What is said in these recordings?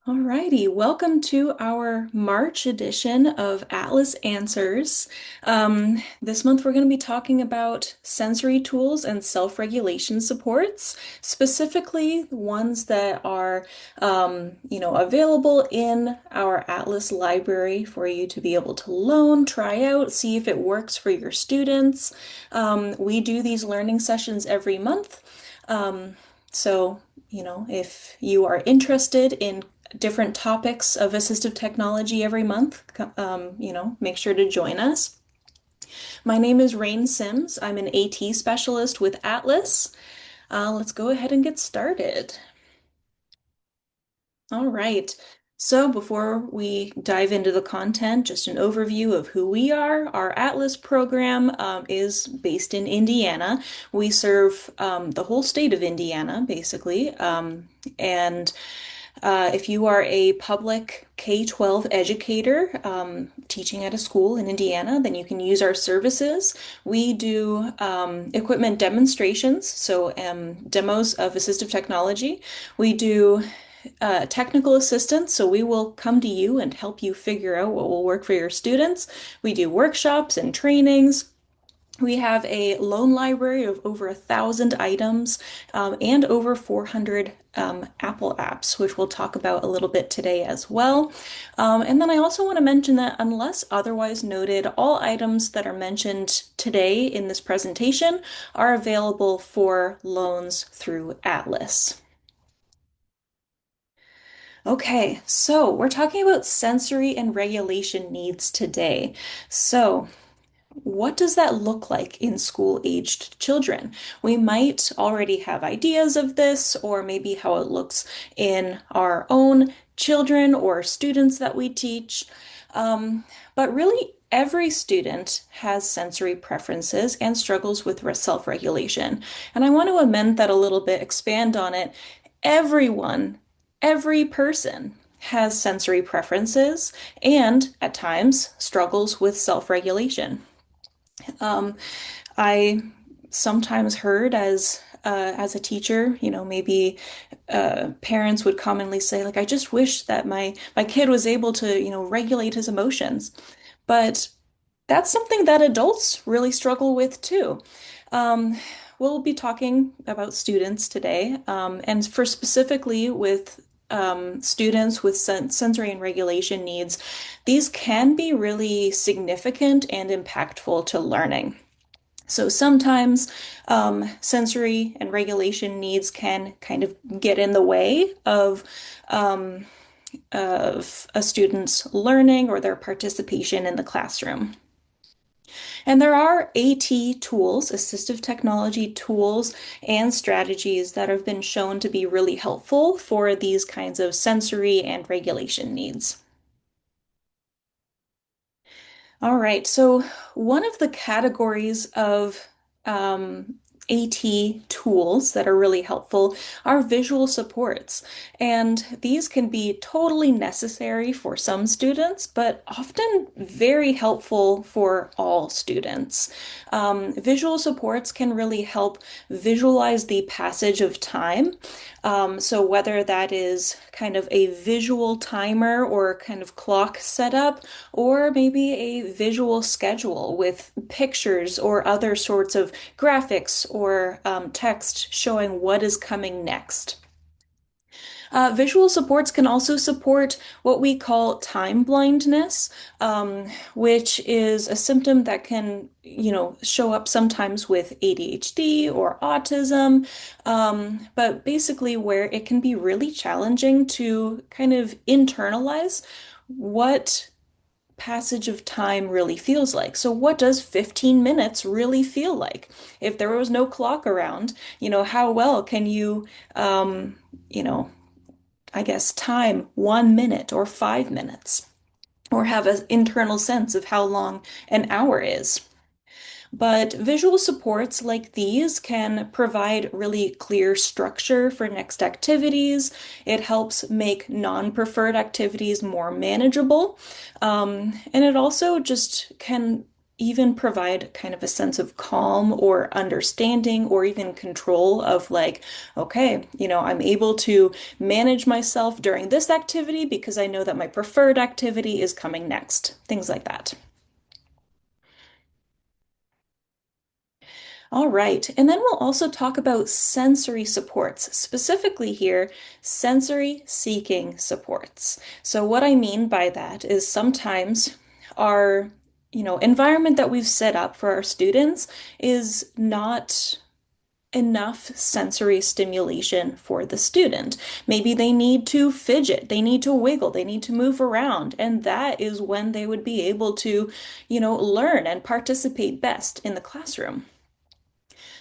Alrighty, welcome to our March edition of Atlas Answers. This month we're going to be talking about sensory tools and self-regulation supports, specifically the ones that are, available in our Atlas library for you to be able to loan, try out, see if it works for your students. We do these learning sessions every month. If you are interested in different topics of assistive technology every month, make sure to join us. My name is Raine Sims. I'm an AT specialist with Atlas. Let's go ahead and get started. All right. So before we dive into the content, just an overview of who we are. Our Atlas program is based in Indiana. We serve the whole state of Indiana, basically. And if you are a public K-12 educator teaching at a school in Indiana, then you can use our services. We do equipment demonstrations, so demos of assistive technology. We do technical assistance, so we will come to you and help you figure out what will work for your students. We do workshops and trainings. We have a loan library of over 1,000 items and over 400 Apple apps, which we'll talk about a little bit today as well. And then I also want to mention that unless otherwise noted, all items that are mentioned today in this presentation are available for loans through Atlas. Okay, so we're talking about sensory and regulation needs today. So, what does that look like in school-aged children? We might already have ideas of this, or maybe how it looks in our own children or students that we teach. But really, every student has sensory preferences and struggles with self-regulation. And I want to amend that a little bit, expand on it. Everyone, every person has sensory preferences and at times struggles with self-regulation. Um, I sometimes heard as a teacher, maybe parents would commonly say, like, I just wish that my kid was able to, regulate his emotions. But that's something that adults really struggle with too. Um, we'll be talking about students today, and for specifically with students with sensory and regulation needs, these can be really significant and impactful to learning. So sometimes sensory and regulation needs can kind of get in the way um, of a student's learning or their participation in the classroom. And there are AT tools, assistive technology tools, and strategies that have been shown to be really helpful for these kinds of sensory and regulation needs. All right, so one of the categories of AT tools that are really helpful are visual supports. And these can be totally necessary for some students, but often very helpful for all students. Visual supports can really help visualize the passage of time. So whether that is kind of a visual timer or kind of clock setup, or maybe a visual schedule with pictures or other sorts of graphics or text showing what is coming next. Visual supports can also support what we call time blindness, which is a symptom that can, show up sometimes with ADHD or autism, but basically where it can be really challenging to kind of internalize what passage of time really feels like. So what does 15 minutes really feel like? If there was no clock around, how well can you, um, you know, I guess, time 1 minute or 5 minutes, or have an internal sense of how long an hour is. But visual supports like these can provide really clear structure for next activities. It helps make non-preferred activities more manageable. And it also just can even provide kind of a sense of calm or understanding or even control of like, okay, I'm able to manage myself during this activity because I know that my preferred activity is coming next. Things like that. All right. And then we'll also talk about sensory supports, specifically here, sensory seeking supports. So what I mean by that is sometimes our, environment that we've set up for our students is not enough sensory stimulation for the student. Maybe they need to fidget, they need to wiggle, they need to move around, and that is when they would be able to, learn and participate best in the classroom.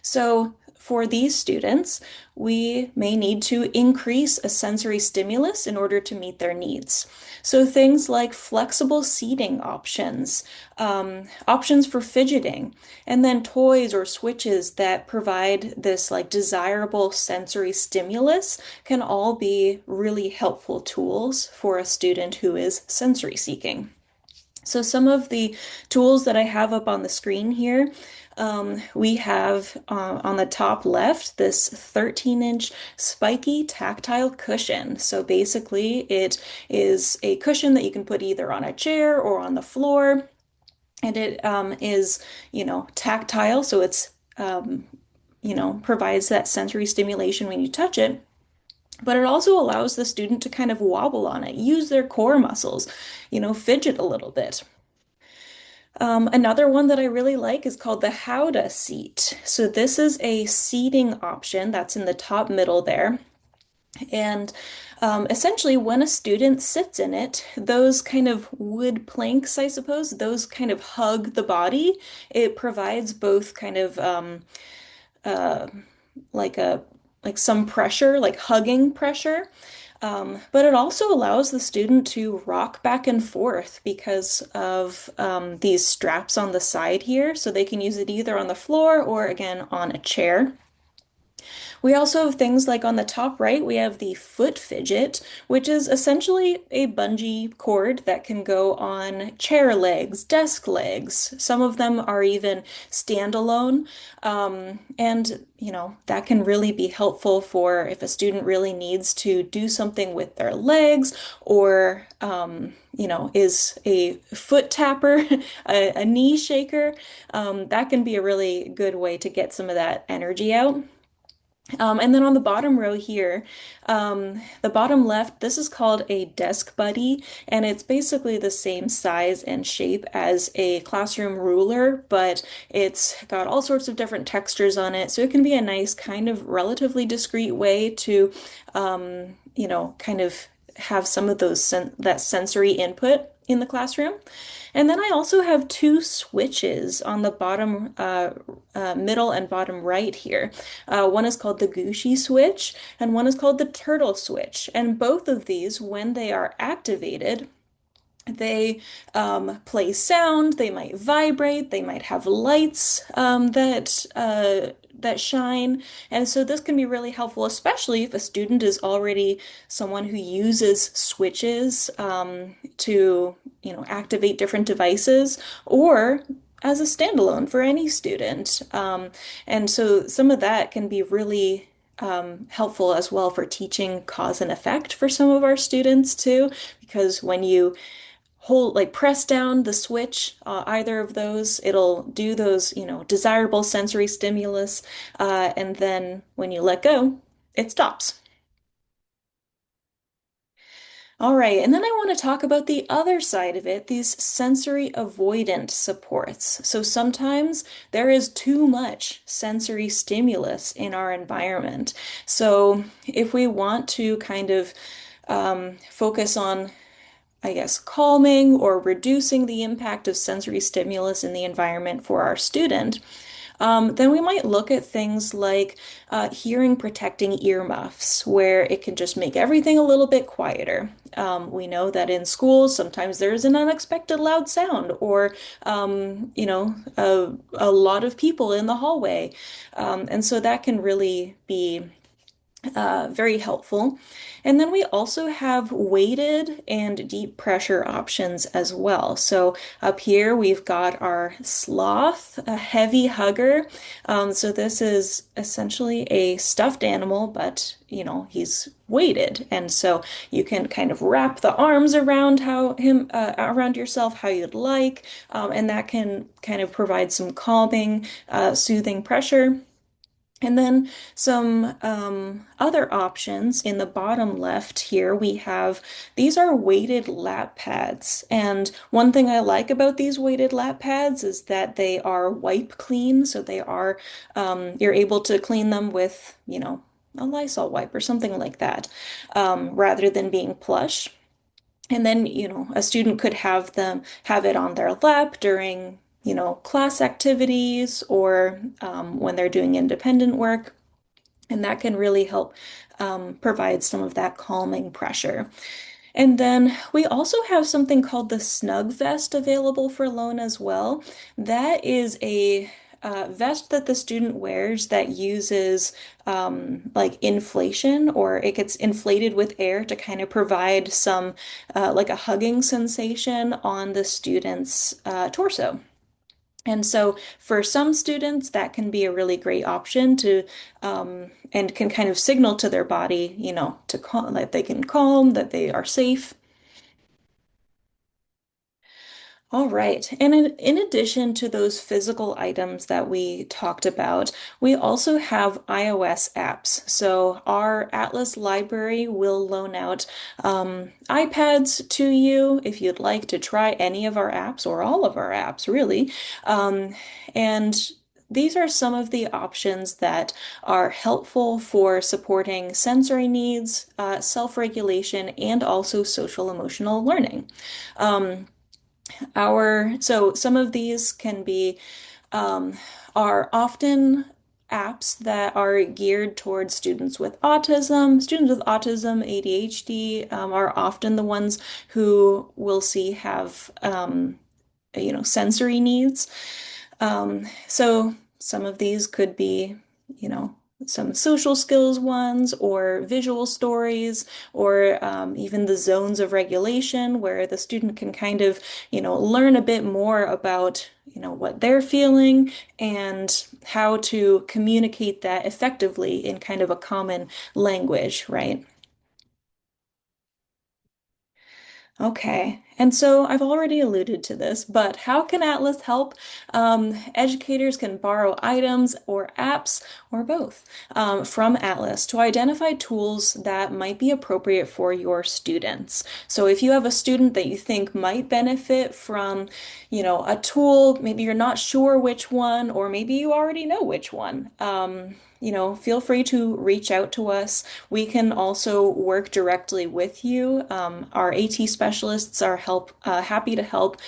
So for these students, we may need to increase a sensory stimulus in order to meet their needs. So things like flexible seating options, options for fidgeting, and then toys or switches that provide this like desirable sensory stimulus can all be really helpful tools for a student who is sensory seeking. So some of the tools that I have up on the screen here, we have on the top left this 13-inch spiky tactile cushion. So basically it is a cushion that you can put either on a chair or on the floor. And it is, tactile, so it's, provides that sensory stimulation when you touch it. But it also allows the student to kind of wobble on it, use their core muscles, fidget a little bit. Another one that I really like is called the Howda seat. So this is a seating option that's in the top middle there. And essentially, when a student sits in it, those kind of wood planks, I suppose, those kind of hug the body. It provides both kind of uh, like a like some pressure, like hugging pressure, but it also allows the student to rock back and forth because of these straps on the side here. So they can use it either on the floor or again on a chair. We also have things like on the top right, we have the foot fidget, which is essentially a bungee cord that can go on chair legs, desk legs. Some of them are even standalone. And, that can really be helpful for if a student really needs to do something with their legs or, is a foot tapper, a knee shaker. That can be a really good way to get some of that energy out. And then on the bottom row here, the bottom left, this is called a desk buddy, and it's basically the same size and shape as a classroom ruler, but it's got all sorts of different textures on it, so it can be a nice kind of relatively discreet way to, kind of have some of that sensory input in the classroom. And then I also have two switches on the bottom, middle and bottom right here. One is called the Gushy switch, and one is called the turtle switch. And both of these, when they are activated, they play sound, they might vibrate, they might have lights that shine. And so this can be really helpful, especially if a student is already someone who uses switches to, activate different devices or as a standalone for any student. And so some of that can be really helpful as well for teaching cause and effect for some of our students too, because when you press down the switch, either of those, it'll do those, desirable sensory stimulus, and then when you let go, it stops. All right, and then I want to talk about the other side of it, these sensory avoidant supports. So sometimes there is too much sensory stimulus in our environment. So if we want to kind of focus on, I guess, calming or reducing the impact of sensory stimulus in the environment for our student, then we might look at things like hearing protecting earmuffs, where it can just make everything a little bit quieter. We know that in schools, sometimes there's an unexpected loud sound or, a lot of people in the hallway. And so that can really be Very helpful. And then we also have weighted and deep pressure options as well. So up here we've got our sloth, a heavy hugger. So this is essentially a stuffed animal, but he's weighted, and so you can kind of wrap the arms around around yourself how you'd like, and that can kind of provide some calming, soothing pressure. And then some other options in the bottom left here, we have these are weighted lap pads. And one thing I like about these weighted lap pads is that they are wipe clean. So you're able to clean them with, a Lysol wipe or something like that, rather than being plush. And then, a student could have it on their lap during, class activities or when they're doing independent work. And that can really help provide some of that calming pressure. And then we also have something called the Snug Vest available for loan as well. That is a vest that the student wears that uses like inflation, or it gets inflated with air to kind of provide some like a hugging sensation on the student's torso. And so for some students, that can be a really great option and can kind of signal to their body, to calm, that they can calm, that they are safe. All right. And in addition to those physical items that we talked about, we also have iOS apps. So our Atlas library will loan out iPads to you if you'd like to try any of our apps or all of our apps, really. And these are some of the options that are helpful for supporting sensory needs, self-regulation, and also social emotional learning. Um, so some of these can be um, are often apps that are geared towards students with autism. Students with autism, ADHD, are often the ones who we'll see have sensory needs. So some of these could be, you know, some social skills ones, or visual stories, or even the zones of regulation, where the student can kind of, learn a bit more about, what they're feeling and how to communicate that effectively in kind of a common language, right? Okay, and so I've already alluded to this, but how can Atlas help? Educators can borrow items or apps or both from Atlas to identify tools that might be appropriate for your students. So if you have a student that you think might benefit from, a tool, maybe you're not sure which one, or maybe you already know which one. Feel free to reach out to us. We can also work directly with you. Our AT specialists are happy to help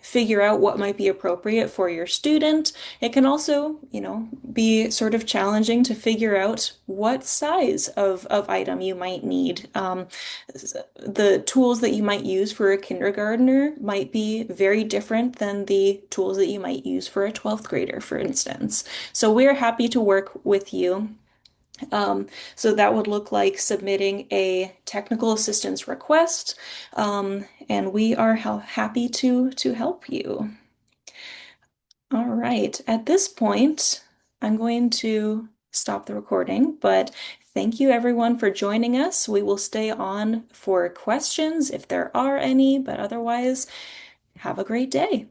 figure out what might be appropriate for your student. It can also, be sort of challenging to figure out what size of item you might need. The tools that you might use for a kindergartner might be very different than the tools that you might use for a 12th grader, for instance. So we're happy to work with you. So that would look like submitting a technical assistance request, and we are happy to help you. All right. At this point, I'm going to stop the recording, but thank you everyone for joining us. We will stay on for questions if there are any, but otherwise, have a great day.